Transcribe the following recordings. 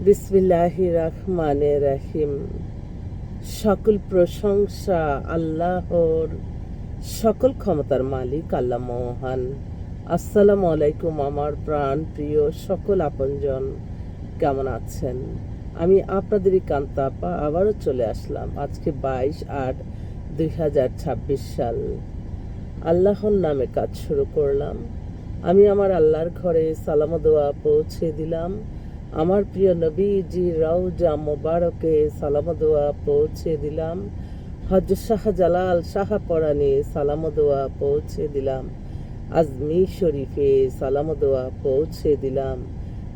বিসমিল্লাহির রহমানির রহিম। সকল প্রশংসা আল্লাহর, সকল ক্ষমতার মালিক আল্লাহ মহান। আসসালামু আলাইকুম আমার প্রাণ প্রিয় সকল আপনজন, কেমন আছেন? আমি আপনাদেরই কান্তা আপা আবারও চলে আসলাম। আজকে 22/8/2026 সাল। আল্লাহর নামে কাজ শুরু করলাম। আমি আমার আল্লাহর ঘরে সালাম দোয়া পৌঁছে দিলাম। আমার প্রিয় নবীজি রওজা মোবারকে সালাম দোয়া পৌঁছে দিলাম। হযরত শাহজালাল শাহপরানে সালাম দোয়া পৌঁছে দিলাম। আজমির শরীফে সালাম দোয়া পৌঁছে দিলাম।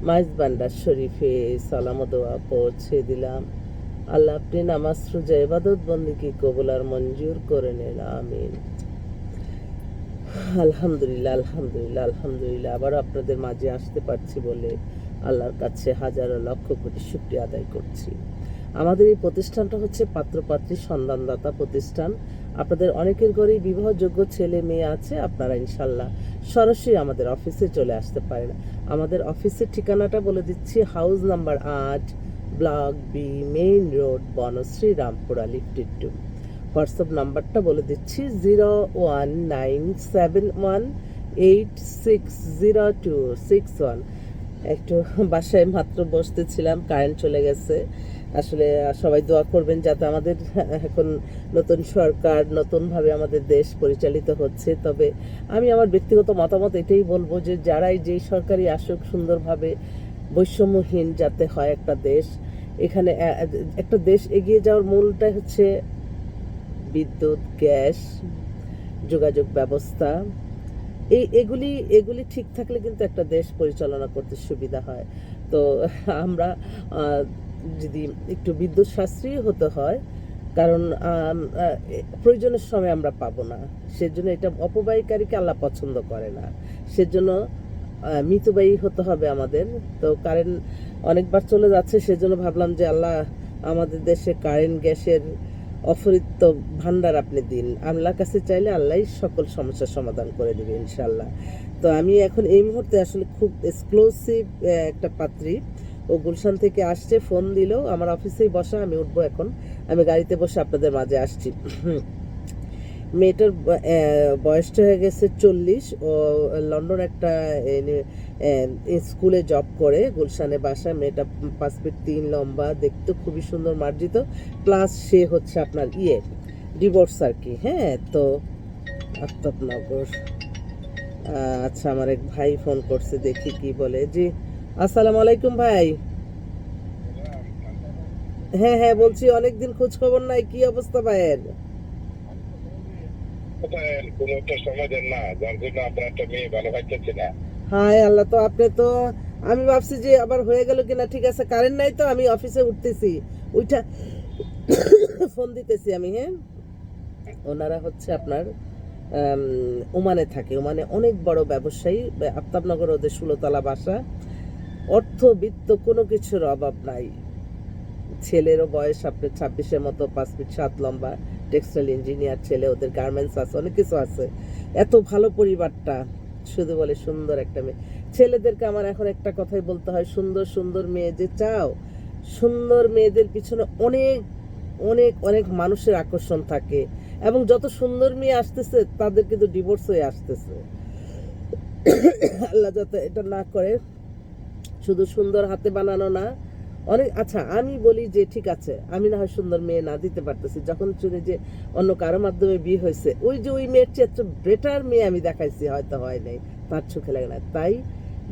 মাইজবান্ডার শরীফে সালাম দোয়া পৌঁছে দিলাম। আল্লাহ আপনি নামাজ রোজা ইবাদত বন্দেগী কবুল আর মঞ্জুর করে নেন, আমিন। আলহামদুলিল্লাহ আলহামদুলিল্লাহ আলহামদুলিল্লাহ আবার আপনাদের মাঝে আসতে পারছি বলে আল্লাহর কাছে হাজারো লক্ষ কোটি শুকরিয়া আদায় করছি। আমাদের এই প্রতিষ্ঠানটা হচ্ছে পাত্রপাত্রী সন্ধানদাতা প্রতিষ্ঠান। আপনাদের অনেকের ঘরেই বিবাহযোগ্য ছেলে মেয়ে আছে, আপনারা ইনশাল্লাহ সরাসরি আমাদের অফিসে চলে আসতে পারেন। আমাদের অফিসের ঠিকানাটা বলে দিচ্ছি, house number 8, block B, main road, Banasree, Rampura, লিফটেড 2। হোয়াটসঅ্যাপ নাম্বারটা বলে দিচ্ছি 01971860261। একটু বাসায় মাত্র বসতেছিলাম, কারেন্ট চলে গেছে। আসলে সবাই দোয়া করবেন যাতে আমাদের এখন নতুন সরকার, নতুনভাবে আমাদের দেশ পরিচালিত হচ্ছে। তবে আমি আমার ব্যক্তিগত মতামত এটাই বলবো যে যারাই যেই সরকারি আসুক, সুন্দরভাবে বৈষম্যহীন যাতে হয় একটা দেশ। এখানে একটা দেশ এগিয়ে যাওয়ার মূলটাই হচ্ছে বিদ্যুৎ, গ্যাস, যোগাযোগ ব্যবস্থা। এগুলি ঠিক থাকলে কিন্তু একটা দেশ পরিচালনা করতে সুবিধা হয়। তো আমরা যদি একটু বিদ্যুৎ সাশ্রয়ী হতে হয়, কারণ প্রয়োজনের সময় আমরা পাবো না, সেজন্য এটা অপব্যয়কারীকে আল্লাহ পছন্দ করে না। সেজন্য মিতব্যয়ী হতে হবে আমাদের। তো কারেন্ট অনেকবার চলে যাচ্ছে, সেজন্য ভাবলাম যে আল্লাহ আমাদের দেশে কারেন্ট গ্যাসের অফরিত ভান্ডার আপনি দিন। আল্লাহর কাছে চাইলে আল্লাহই সকল সমস্যার সমাধান করে দেবে ইনশাল্লাহ। তো আমি এখন এই মুহূর্তে আসলে খুব এক্সক্লুসিভ একটা পাত্রী, ও গুলশান থেকে আসছে, ফোন দিল, আমার অফিসেই বসা, আমি উঠবো এখন, আমি গাড়িতে বসে আপনাদের মাঝে আসছি। মেয়েটার বয়সটা হয়ে গেছে 40। ও লন্ডন একটা স্কুলে জব করে, গুলশানে বাসা। মেয়েটা 5 ফিট 3 লম্বা, দেখতে খুবই সুন্দর মার্জিত, প্লাস সে হচ্ছে আপনার ডিভোর্স আর কি। হ্যাঁ, তো আফতাবনগর। আচ্ছা, আমার এক ভাই ফোন করছে, দেখি কি বলে। জি, আসসালামু আলাইকুম ভাই। হ্যাঁ হ্যাঁ বলছি, অনেকদিন খোঁজ খবর নাই, কি অবস্থা ভাইয়ের? কোনো একটা সময় দেন না, যার জন্য আপনার একটা মেয়ে ভালো পাইতেছে না। হায় আল্লাহ, তো আপনি তো, আমি ভাবছি যে আবার হয়ে গেল কিনা। ঠিক আছে, কারেন্ট নাই তো, আমি অফিসে উঠতেছি, ওইটা ফোন দিতেছি আমি। হ্যাঁ, ওনারা হচ্ছে আপনার ওমানে থাকে। ওমানে অনেক বড় ব্যবসায়ী। আফতাবনগর ওদের 16তলা বাসা। অর্থবিত্ত, কোনো কিছুর অভাব নাই। ছেলেরও বয়স আপনার 26-এর মতো, 5 ফিট 7 লম্বা, টেক্সটাইল ইঞ্জিনিয়ার ছেলে, ওদের গার্মেন্টস আছে, অনেক কিছু আছে। এত ভালো পরিবারটা, শুধু বলে সুন্দর একটা মেয়ে। ছেলেদেরকে আমার এখন একটা কথাই বলতে হয়, সুন্দর সুন্দর মেয়ে যে চাও, সুন্দর মেয়েদের পিছনে অনেক অনেক অনেক মানুষের আকর্ষণ থাকে, এবং যত সুন্দর মেয়ে আসতেছে তাদের কিন্তু ডিভোর্স হয়ে আসতেছে। আল্লাহ যাতে এটা না করে। শুধু সুন্দর হাতে বানানো না, অনেক। আচ্ছা, আমি বলি যে ঠিক আছে, আমি না হয় সুন্দর মেয়ে না দিতে পারতেছি, যখন শুনি যে অন্য কারো মাধ্যমে বিয়ে হয়েছে, ওই যে ওই মেয়ের চেয়ে একটু বেটার মেয়ে আমি দেখাইছি, হয়তো হয় নাই, তার চোখে লাগে না। তাই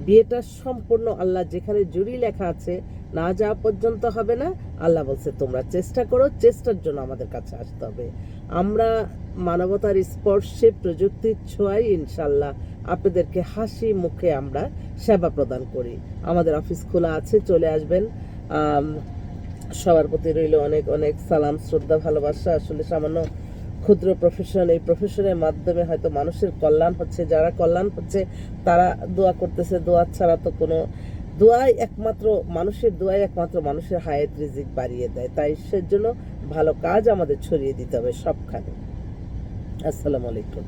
বিয়েটা সম্পূর্ণ আল্লাহ যেখানে জুড়ি লেখা আছে, না যাওয়া পর্যন্ত হবে না। আল্লাহ বলছে তোমরা চেষ্টা করো, চেষ্টার জন্য আমাদের কাছে আসতে হবে। আমরা মানবতার স্পর্শে, প্রযুক্তির ছোঁয়ায় ইনশাল্লাহ আপনাদেরকে হাসি মুখে আমরা সেবা প্রদান করি। আমাদের অফিস খোলা আছে, চলে আসবেন। সবার প্রতি রইল অনেক অনেক সালাম, শ্রদ্ধা, ভালোবাসা। আসলে সামান্য ক্ষুদ্র প্রফেশন, এই প্রফেশনের মাধ্যমে হয়তো মানুষের কল্যাণ হচ্ছে। যারা কল্যাণ হচ্ছে তারা দোয়া করতেছে। দোয়া ছাড়া তো কোনো, মানুষের দোয়াই একমাত্র মানুষের হায়াত রিজিক বাড়িয়ে দেয়। তাই সেজন্য ভালো কাজ আমাদের ছড়িয়ে দিতে হবে সবখানে। আসসালামু আলাইকুম।